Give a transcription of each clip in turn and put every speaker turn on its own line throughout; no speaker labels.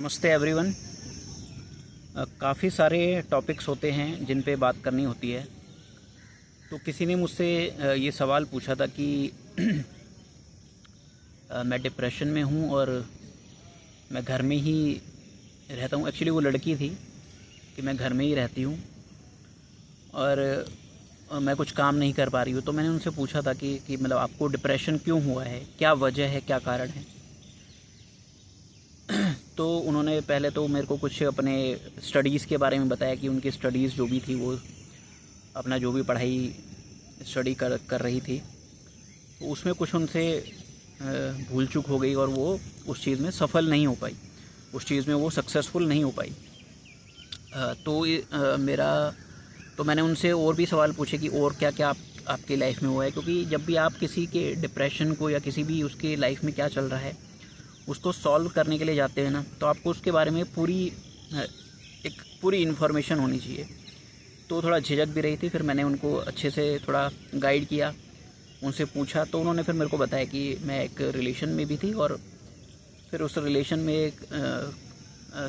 नमस्ते एवरीवन। काफ़ी सारे टॉपिक्स होते हैं जिन पे बात करनी होती है। तो किसी ने मुझसे ये सवाल पूछा था कि मैं डिप्रेशन में हूँ और मैं घर में ही रहता हूँ। एक्चुअली वो लड़की थी कि मैं घर में ही रहती हूँ और मैं कुछ काम नहीं कर पा रही हूँ। तो मैंने उनसे पूछा था कि मतलब आपको डिप्रेशन क्यों हुआ है, क्या वजह है, क्या कारण है। तो उन्होंने पहले तो मेरे को कुछ अपने स्टडीज़ के बारे में बताया कि उनकी स्टडीज़ जो भी थी वो अपना जो भी पढ़ाई स्टडी कर रही थी तो उसमें कुछ उनसे भूल चूक हो गई और वो उस चीज़ में सफल नहीं हो पाई, उस चीज़ में वो सक्सेसफुल नहीं हो पाई। तो मैंने उनसे और भी सवाल पूछे कि और क्या क्या आपकी लाइफ में हुआ है, क्योंकि जब भी आप किसी के डिप्रेशन को या किसी भी उसके लाइफ में क्या चल रहा है उसको सॉल्व करने के लिए जाते हैं ना, तो आपको उसके बारे में एक पूरी इन्फॉर्मेशन होनी चाहिए। तो थोड़ा झिझक भी रही थी। फिर मैंने उनको अच्छे से थोड़ा गाइड किया, उनसे पूछा। तो उन्होंने फिर मेरे को बताया कि मैं एक रिलेशन में भी थी और फिर उस रिलेशन में एक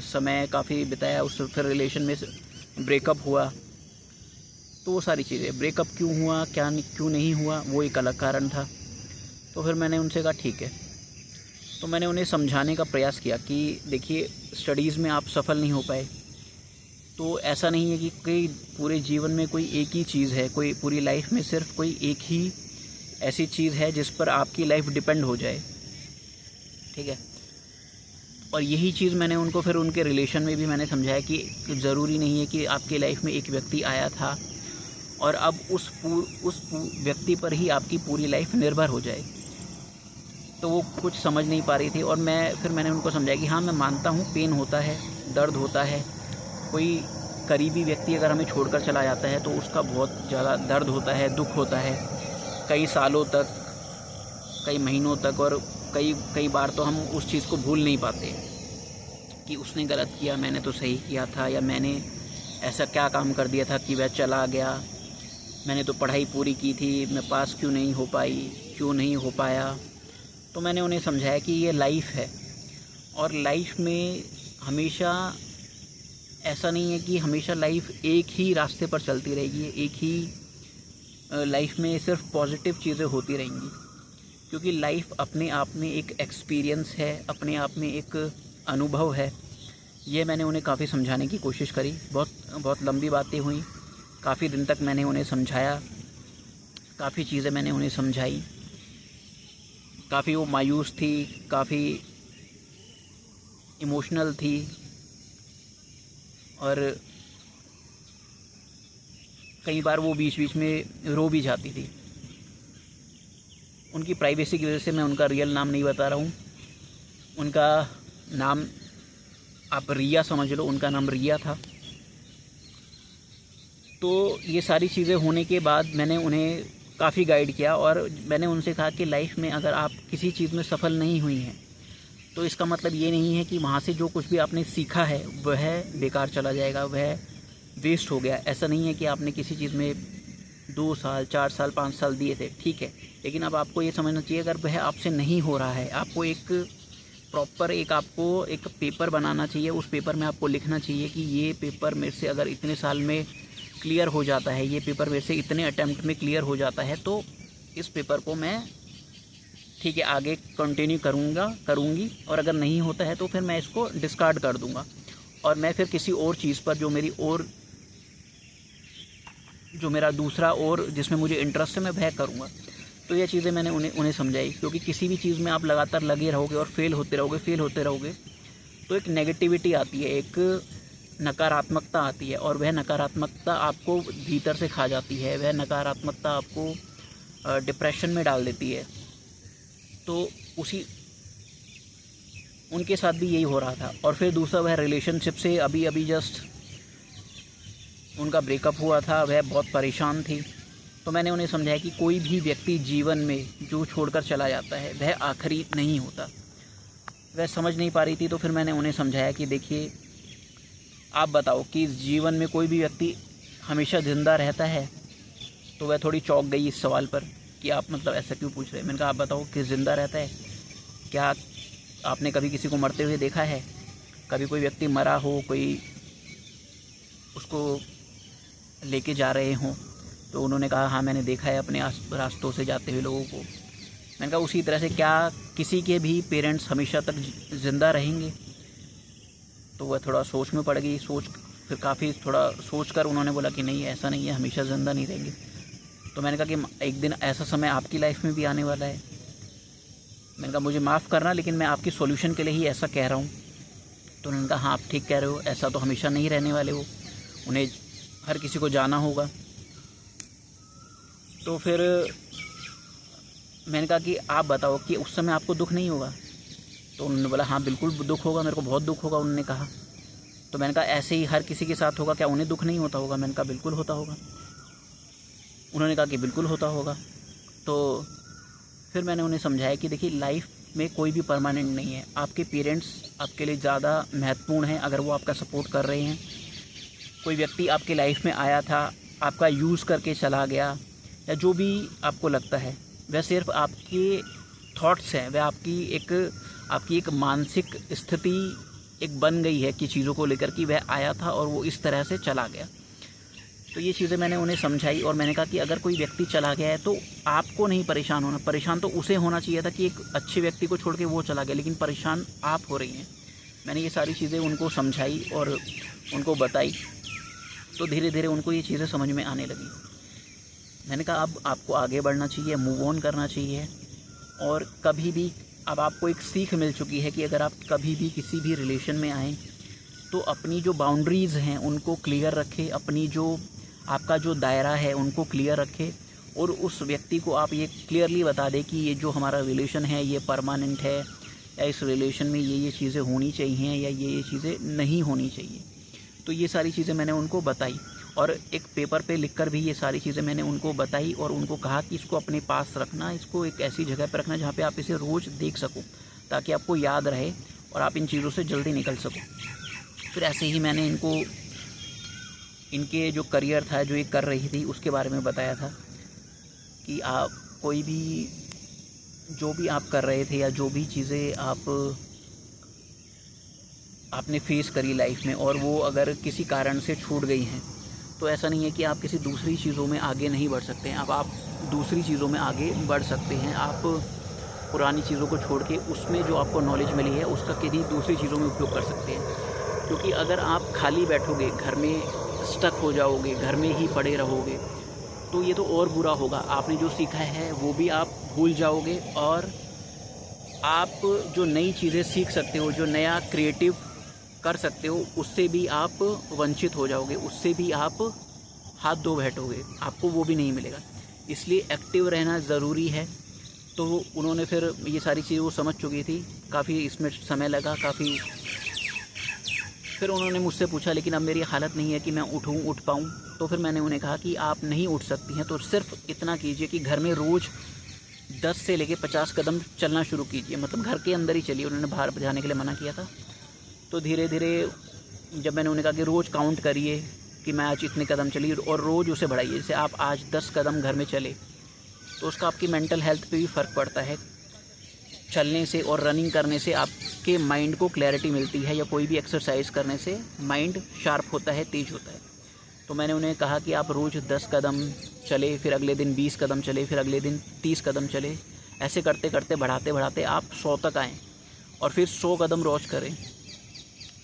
समय काफ़ी बिताया। फिर रिलेशन में ब्रेकअप हुआ। तो वो सारी चीज़ें, ब्रेकअप क्यों हुआ, क्यों नहीं हुआ, वो एक अलग कारण था। तो फिर मैंने उनसे कहा ठीक है। तो मैंने उन्हें समझाने का प्रयास किया कि देखिए, स्टडीज़ में आप सफल नहीं हो पाए तो ऐसा नहीं है कि पूरे जीवन में कोई एक ही चीज़ है, कोई पूरी लाइफ में सिर्फ कोई एक ही ऐसी चीज़ है जिस पर आपकी लाइफ डिपेंड हो जाए, ठीक है। और यही चीज़ मैंने उनको फिर उनके रिलेशन में भी मैंने समझाया कि ज़रूरी नहीं है कि आपकी लाइफ में एक व्यक्ति आया था और अब उस व्यक्ति पर ही आपकी पूरी लाइफ निर्भर हो जाए। तो वो कुछ समझ नहीं पा रही थी और मैंने उनको समझाया कि हाँ, मैं मानता हूँ पेन होता है, दर्द होता है। कोई करीबी व्यक्ति अगर हमें छोड़कर चला जाता है तो उसका बहुत ज़्यादा दर्द होता है, दुख होता है, कई सालों तक, कई महीनों तक। और कई बार तो हम उस चीज़ को भूल नहीं पाते कि उसने गलत किया, मैंने तो सही किया था, या मैंने ऐसा क्या काम कर दिया था कि वह चला गया, मैंने तो पढ़ाई पूरी की थी, मैं पास क्यों नहीं हो पाई, क्यों नहीं हो पाया। तो मैंने उन्हें समझाया कि ये लाइफ है और लाइफ में हमेशा ऐसा नहीं है कि हमेशा लाइफ एक ही रास्ते पर चलती रहेगी, एक ही लाइफ में सिर्फ पॉजिटिव चीज़ें होती रहेंगी। क्योंकि लाइफ अपने आप में एक एक्सपीरियंस है, अपने आप में एक अनुभव है। ये मैंने उन्हें काफ़ी समझाने की कोशिश करी। बहुत लंबी बातें हुई, काफ़ी दिन तक मैंने उन्हें समझाया, काफ़ी चीज़ें मैंने उन्हें समझाई। काफ़ी वो मायूस थी, काफ़ी इमोशनल थी और कई बार वो बीच बीच में रो भी जाती थी। उनकी प्राइवेसी की वजह से मैं उनका रियल नाम नहीं बता रहा हूँ। उनका नाम आप रिया समझ लो, उनका नाम रिया था। तो ये सारी चीज़ें होने के बाद मैंने उन्हें काफ़ी गाइड किया और मैंने उनसे कहा कि लाइफ में अगर आप किसी चीज़ में सफल नहीं हुई हैं तो इसका मतलब ये नहीं है कि वहाँ से जो कुछ भी आपने सीखा है वह बेकार चला जाएगा, वह वेस्ट हो गया। ऐसा नहीं है कि आपने किसी चीज़ में 2 साल, 4 साल, 5 साल दिए थे, ठीक है, लेकिन अब आपको ये समझना चाहिए अगर वह आपसे नहीं हो रहा है, आपको एक प्रॉपर आपको एक पेपर बनाना चाहिए। उस पेपर में आपको लिखना चाहिए कि ये पेपर मेरे से अगर इतने साल में क्लियर हो जाता है, ये पेपर मेरे से इतने अटैम्प्ट में क्लियर हो जाता है, तो इस पेपर को मैं ठीक है आगे कंटिन्यू करूँगी और अगर नहीं होता है तो फिर मैं इसको डिस्कार्ड कर दूँगा और मैं फिर किसी और चीज़ पर जो मेरा दूसरा और जिसमें मुझे इंटरेस्ट है मैं वह करूँगा। तो ये चीज़ें मैंने उन्हें समझाई। क्योंकि किसी भी चीज़ में आप लगातार लगे रहोगे और फेल होते रहोगे तो एक नेगेटिविटी आती है, एक नकारात्मकता आती है और वह नकारात्मकता आपको भीतर से खा जाती है, वह नकारात्मकता आपको डिप्रेशन में डाल देती है। तो उनके साथ भी यही हो रहा था। और फिर दूसरा, वह रिलेशनशिप से अभी जस्ट उनका ब्रेकअप हुआ था, वह बहुत परेशान थी। तो मैंने उन्हें समझाया कि कोई भी व्यक्ति जीवन में जो छोड़कर चला जाता है वह आखिरी नहीं होता। वह समझ नहीं पा रही थी। तो फिर मैंने उन्हें समझाया कि देखिए, आप बताओ कि इस जीवन में कोई भी व्यक्ति हमेशा ज़िंदा रहता है। तो वह थोड़ी चौंक गई इस सवाल पर कि आप मतलब ऐसा क्यों पूछ रहे हैं। मैंने कहा आप बताओ कि ज़िंदा रहता है, क्या आपने कभी किसी को मरते हुए देखा है? कभी कोई व्यक्ति मरा हो, कोई उसको लेके जा रहे हों, तो उन्होंने कहा हाँ मैंने देखा है अपने रास्तों से जाते हुए लोगों को। मैंने कहा उसी तरह से क्या किसी के भी पेरेंट्स हमेशा तक ज़िंदा रहेंगे? तो वह थोड़ा सोच में पड़ गई। फिर काफ़ी थोड़ा सोच कर उन्होंने बोला कि नहीं, ऐसा नहीं है, हमेशा ज़िंदा नहीं रहेंगे। तो मैंने कहा कि एक दिन ऐसा समय आपकी लाइफ में भी आने वाला है। मैंने कहा मुझे माफ़ करना, लेकिन मैं आपकी सॉल्यूशन के लिए ही ऐसा कह रहा हूँ। तो उन्होंने कहा हाँ आप ठीक कह रहे हो, ऐसा तो हमेशा नहीं रहने वाले हो, उन्हें हर किसी को जाना होगा। तो फिर मैंने कहा कि आप बताओ कि उस समय आपको दुख नहीं होगा? तो उन्होंने बोला हाँ बिल्कुल दुख होगा, मेरे को बहुत दुख होगा, उन्होंने कहा। तो मैंने कहा ऐसे ही हर किसी के साथ होगा, क्या उन्हें दुख नहीं होता होगा? मैंने कहा बिल्कुल होता होगा। उन्होंने कहा कि बिल्कुल होता होगा। तो फिर मैंने उन्हें समझाया कि देखिए लाइफ में कोई भी परमानेंट नहीं है। आपके पेरेंट्स आपके लिए ज़्यादा महत्वपूर्ण हैं अगर वो आपका सपोर्ट कर रहे हैं। कोई व्यक्ति आपके लाइफ में आया था, आपका यूज़ करके चला गया, या जो भी आपको लगता है, वह सिर्फ आपके थॉट्स हैं, वह आपकी एक मानसिक स्थिति एक बन गई है कि चीज़ों को लेकर कि वह आया था और वो इस तरह से चला गया। तो ये चीज़ें मैंने उन्हें समझाई और मैंने कहा कि अगर कोई व्यक्ति चला गया है तो आपको नहीं परेशान होना, परेशान तो उसे होना चाहिए था कि एक अच्छे व्यक्ति को छोड़ के वो चला गया, लेकिन परेशान आप हो रही हैं। मैंने ये सारी चीज़ें उनको समझाई और उनको बताई, तो धीरे धीरे उनको ये चीज़ें समझ में आने लगी। मैंने कहा अब आपको आगे बढ़ना चाहिए, मूव ऑन करना चाहिए। और कभी भी अब आपको एक सीख मिल चुकी है कि अगर आप कभी भी किसी भी रिलेशन में आएँ तो अपनी जो बाउंड्रीज़ हैं उनको क्लियर रखें, अपनी जो आपका जो दायरा है उनको क्लियर रखें, और उस व्यक्ति को आप ये क्लियरली बता दें कि ये जो हमारा रिलेशन है ये परमानेंट है, या इस रिलेशन में ये चीज़ें होनी चाहिए या ये चीज़ें नहीं होनी चाहिए। तो ये सारी चीज़ें मैंने उनको बताई और एक पेपर पे लिखकर भी ये सारी चीज़ें मैंने उनको बताई और उनको कहा कि इसको अपने पास रखना, इसको एक ऐसी जगह पर रखना जहाँ पे आप इसे रोज़ देख सको, ताकि आपको याद रहे और आप इन चीज़ों से जल्दी निकल सको। फिर ऐसे ही मैंने इनको इनके जो करियर था, जो ये कर रही थी, उसके बारे में बताया था कि आप कोई भी जो भी आप कर रहे थे या जो भी चीज़ें आपने फेस करी लाइफ में और वो अगर किसी कारण से छूट गई हैं, तो ऐसा नहीं है कि आप किसी दूसरी चीज़ों में आगे नहीं बढ़ सकते हैं। अब आप दूसरी चीज़ों में आगे बढ़ सकते हैं। आप पुरानी चीज़ों को छोड़ के उसमें जो आपको नॉलेज मिली है उसका किसी दूसरी चीज़ों में उपयोग कर सकते हैं। क्योंकि अगर आप खाली बैठोगे, घर में स्टक हो जाओगे, घर में ही पड़े रहोगे, तो ये तो और बुरा होगा। आपने जो सीखा है वो भी आप भूल जाओगे और आप जो नई चीज़ें सीख सकते हो, जो नया क्रिएटिव कर सकते हो, उससे भी आप वंचित हो जाओगे, उससे भी आप हाथ धो बैठोगे, आपको वो भी नहीं मिलेगा। इसलिए एक्टिव रहना ज़रूरी है। तो उन्होंने फिर ये सारी चीज़ें वो समझ चुकी थी, काफ़ी इसमें समय लगा काफ़ी। फिर उन्होंने मुझसे पूछा लेकिन अब मेरी हालत नहीं है कि मैं उठ पाऊँ। तो फिर मैंने उन्हें कहा कि आप नहीं उठ सकती हैं तो सिर्फ इतना कीजिए कि घर में रोज़ 10 से लेके 50 कदम चलना शुरू कीजिए, मतलब घर के अंदर ही चलिए। उन्होंने बाहर जाने के लिए मना किया था। तो धीरे धीरे जब मैंने उन्हें कहा कि रोज़ काउंट करिए कि मैं आज इतने कदम चली और रोज़ उसे बढ़ाइए, जैसे आप आज 10 कदम घर में चले तो उसका आपकी मेंटल हेल्थ पे भी फ़र्क पड़ता है। चलने से और रनिंग करने से आपके माइंड को क्लैरिटी मिलती है, या कोई भी एक्सरसाइज करने से माइंड शार्प होता है, तेज़ होता है। तो मैंने उन्हें कहा कि आप रोज़ 10 कदम चले, फिर अगले दिन 20 कदम चले, फिर अगले दिन 30 कदम चले। ऐसे करते करते बढ़ाते बढ़ाते आप 100 तक आएँ और फिर 100 कदम रोज़ करें।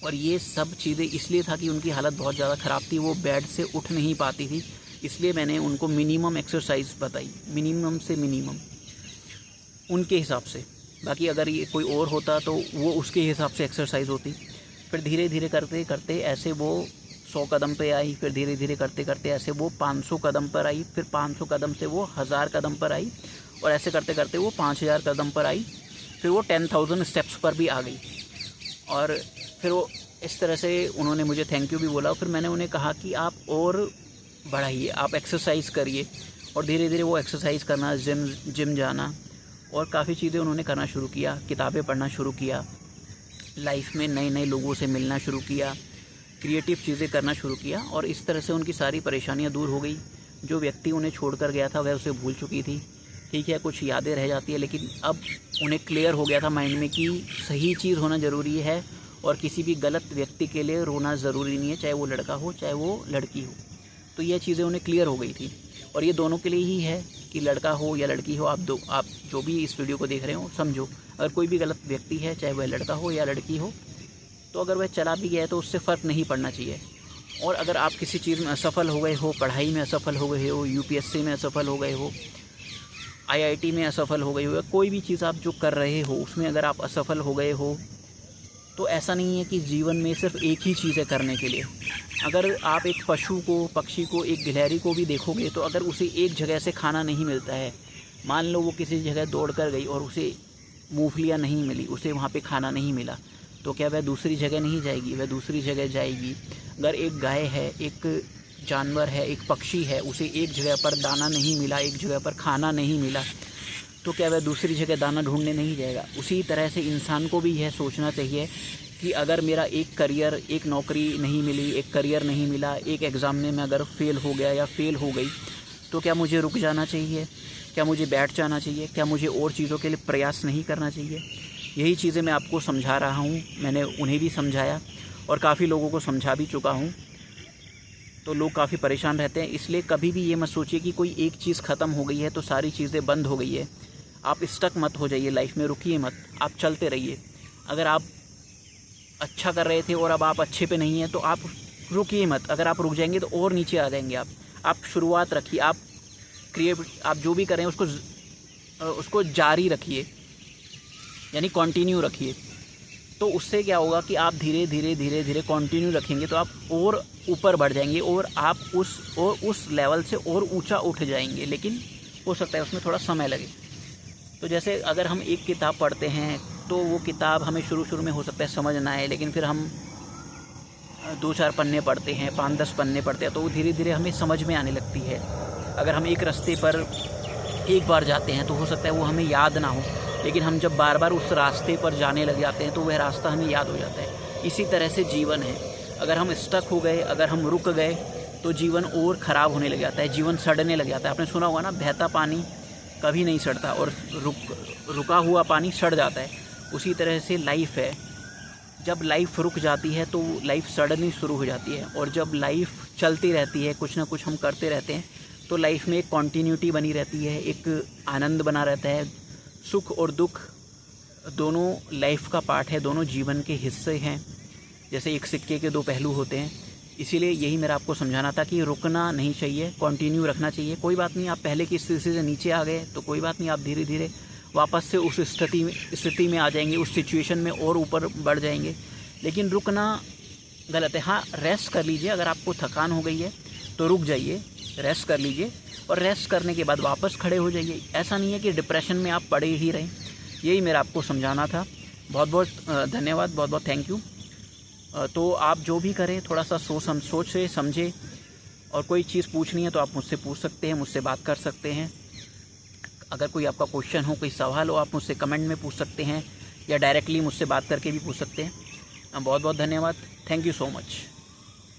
और ये सब चीज़ें इसलिए था कि उनकी हालत बहुत ज़्यादा ख़राब थी, वो बेड से उठ नहीं पाती थी। इसलिए मैंने उनको मिनिमम एक्सरसाइज बताई, मिनिमम से मिनिमम उनके हिसाब से। बाकी अगर ये कोई और होता तो वो उसके हिसाब से एक्सरसाइज होती। फिर धीरे धीरे करते करते ऐसे वो 100 कदम पे आई, फिर धीरे धीरे करते करते ऐसे वो 500 कदम पर आई, फिर 500 कदम से वो 1000 कदम पर आई, और ऐसे करते करते वो 5000 कदम पर आई, फिर वो 10,000 स्टेप्स पर भी आ गई। और फिर वो इस तरह से उन्होंने मुझे थैंक यू भी बोला। फिर मैंने उन्हें कहा कि आप और बढ़ाइए, आप एक्सरसाइज करिए। और धीरे धीरे वो एक्सरसाइज करना, जिम जाना और काफ़ी चीज़ें उन्होंने करना शुरू किया। किताबें पढ़ना शुरू किया, लाइफ में नए नए लोगों से मिलना शुरू किया, क्रिएटिव चीज़ें करना शुरू किया। और इस तरह से उनकी सारी परेशानियां दूर हो गई। जो व्यक्ति उन्हें छोड़कर गया था वह उसे भूल चुकी थी। ठीक है, कुछ यादें रह जाती है, लेकिन अब उन्हें क्लियर हो गया था माइंड में कि सही चीज़ होना ज़रूरी है और किसी भी गलत व्यक्ति के लिए रोना ज़रूरी नहीं है, चाहे वो लड़का हो चाहे वो लड़की हो। तो ये चीज़ें उन्हें क्लियर हो गई थी, और ये दोनों के लिए ही है कि लड़का हो या लड़की हो, आप जो भी इस वीडियो को देख रहे हो समझो, अगर कोई भी गलत व्यक्ति है, चाहे वह लड़का हो या लड़की हो, तो अगर वह चला भी गया है तो उससे फ़र्क नहीं पड़ना चाहिए। और अगर आप किसी चीज़ में असफल हो गए हो, पढ़ाई में असफल हो गए हो, यूपीएससी में असफल हो गए हो, आईआईटी में असफल हो गए हो, या कोई भी चीज़ आप जो कर रहे हो उसमें अगर आप असफल हो गए हो, तो ऐसा नहीं है कि जीवन में सिर्फ एक ही चीज़ है करने के लिए। अगर आप एक पशु को, पक्षी को, एक गिलहरी को भी देखोगे, तो अगर उसे एक जगह से खाना नहीं मिलता है, मान लो वो किसी जगह दौड़ कर गई और उसे मूंगफलियाँ नहीं मिली, उसे वहाँ पे खाना नहीं मिला, तो क्या वह दूसरी जगह नहीं जाएगी? वह दूसरी जगह जाएगी। अगर एक गाय है, एक जानवर है, एक पक्षी है, उसे एक जगह पर दाना नहीं मिला, एक जगह पर खाना नहीं मिला, तो क्या वह दूसरी जगह दाना ढूंढने नहीं जाएगा? उसी तरह से इंसान को भी यह सोचना चाहिए कि अगर मेरा एक करियर, एक नौकरी नहीं मिली, एक करियर नहीं मिला, एक एग्ज़ाम में मैं अगर फ़ेल हो गया या फ़ेल हो गई, तो क्या मुझे रुक जाना चाहिए? क्या मुझे बैठ जाना चाहिए? क्या मुझे और चीज़ों के लिए प्रयास नहीं करना चाहिए? यही चीज़ें मैं आपको समझा रहा हूँ। मैंने उन्हें भी समझाया और काफ़ी लोगों को समझा भी चुका हूँ। तो लोग काफ़ी परेशान रहते हैं, इसलिए कभी भी ये मत सोचिए कि कोई एक चीज़ ख़त्म हो गई है तो सारी चीज़ें बंद हो गई है। आप स्टक मत हो जाइए लाइफ में, रुकिए मत, आप चलते रहिए। अगर आप अच्छा कर रहे थे और अब आप अच्छे पे नहीं हैं, तो आप रुकिए मत। अगर आप रुक जाएंगे तो और नीचे आ जाएंगे आप शुरुआत रखिए, आप जो भी कर रहे हैं उसको जारी रखिए, यानी कंटिन्यू रखिए। तो उससे क्या होगा कि आप धीरे धीरे कंटिन्यू रखेंगे तो आप और ऊपर बढ़ जाएंगे और आप उस लेवल से और ऊंचा उठ जाएंगे। लेकिन हो सकता है उसमें थोड़ा समय लगे। तो जैसे अगर हम एक किताब पढ़ते हैं तो वो किताब हमें शुरू में हो सकता है समझ ना आए, लेकिन फिर हम 2-4 पन्ने पढ़ते हैं, 5-10 पन्ने पढ़ते हैं, तो वो धीरे धीरे हमें समझ में आने लगती है। अगर हम एक रास्ते पर एक बार जाते हैं तो हो सकता है वो हमें याद ना हो, लेकिन हम जब बार बार उस रास्ते पर जाने लग जाते हैं तो वह रास्ता हमें याद हो जाता है। इसी तरह से जीवन है, अगर हम स्टक हो गए, अगर हम रुक गए, तो जीवन और ख़राब होने लग जाता है, जीवन सड़ने लग जाता है। आपने सुना होगा ना, बहता पानी कभी नहीं सड़ता और रुका हुआ पानी सड़ जाता है। उसी तरह से लाइफ है, जब लाइफ रुक जाती है तो लाइफ सड़नी शुरू हो जाती है, और जब लाइफ चलती रहती है, कुछ ना कुछ हम करते रहते हैं, तो लाइफ में एक कॉन्टीन्यूटी बनी रहती है, एक आनंद बना रहता है। सुख और दुख दोनों लाइफ का पार्ट है, दोनों जीवन के हिस्से हैं। जैसे एक सिक्के के 2 पहलू होते हैं। इसीलिए यही मेरा आपको समझाना था कि रुकना नहीं चाहिए, कंटिन्यू रखना चाहिए। कोई बात नहीं, आप पहले की स्थिति से नीचे आ गए तो कोई बात नहीं, आप धीरे धीरे वापस से उस स्थिति में आ जाएंगे, उस सिचुएशन में और ऊपर बढ़ जाएंगे। लेकिन रुकना गलत है। हाँ, रेस्ट कर लीजिए, अगर आपको थकान हो गई है तो रुक जाइए, रेस्ट कर लीजिए, और रेस्ट करने के बाद वापस खड़े हो जाइए। ऐसा नहीं है कि डिप्रेशन में आप पड़े ही रहें। यही मेरा आपको समझाना था। बहुत बहुत धन्यवाद, बहुत बहुत थैंक यू। तो आप जो भी करें थोड़ा सा सोच से समझे, और कोई चीज़ पूछनी है तो आप मुझसे पूछ सकते हैं, मुझसे बात कर सकते हैं। अगर कोई आपका क्वेश्चन हो, कोई सवाल हो, आप मुझसे कमेंट में पूछ सकते हैं, या डायरेक्टली मुझसे बात करके भी पूछ सकते हैं। बहुत बहुत धन्यवाद, थैंक यू सो मच।